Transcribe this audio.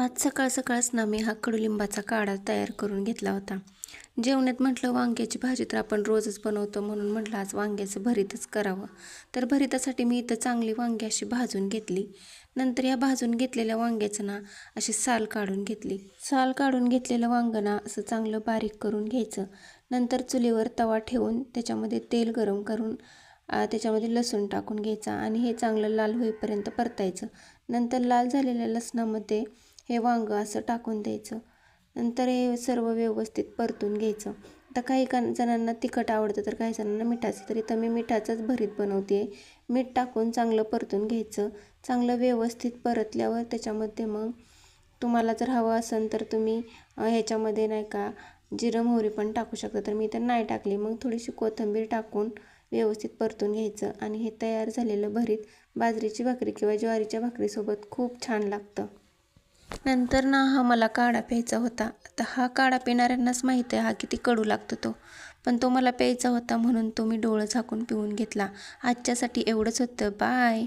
आज सकाळ सकाळच ना मी हा कडुलिंबाचा काढा तयार करून घेतला होता. जेवणात म्हटलं वांग्याची भाजी तर आपण रोजच बनवतो म्हणून म्हटलं आज वांग्याचं भरीतच करावं. तर भरीतासाठी मी इथं चांगली वांगी अशी भाजून घेतली. नंतर या भाजून घेतलेल्या वांग्याचं ना अशी साल काढून घेतली. साल काढून घेतलेलं वांगं ना असं चांगलं बारीक करून घ्यायचं. नंतर चुलीवर तवा ठेवून त्याच्यामध्ये तेल गरम करून त्याच्यामध्ये लसूण टाकून घ्यायचा आणि हे चांगलं लाल होईपर्यंत परतायचं. नंतर लाल झालेल्या लसणामध्ये हे वांगं असं टाकून द्यायचं. नंतर हे सर्व व्यवस्थित परतून घ्यायचं. आता काही जणांना तिखट आवडतं तर काही जणांना मिठाचं, तर इथं मी मिठाचंच भरीत बनवते. मीठ टाकून चांगलं परतून घ्यायचं. चांगलं व्यवस्थित परतल्यावर त्याच्यामध्ये मग तुम्हाला जर हवं असेल तर तुम्ही ह्याच्यामध्ये नाही का जिरं मोहरी पण टाकू शकता. तर मी तर नाही टाकली. मग थोडीशी कोथिंबीर टाकून व्यवस्थित परतून घ्यायचं आणि हे तयार झालेलं भरीत बाजरीची भाकरी किंवा ज्वारीच्या भाकरीसोबत खूप छान लागतं. नंतर ना हा मला काढा प्यायचा होता. आता हा काढा पिणाऱ्यांनाच माहीत आहे हा किती कडू लागतो तो. पण तो मला प्यायचा होता म्हणून तो मी डोळं झाकून पिऊन घेतला. आजच्यासाठी एवढंच होतं. बाय.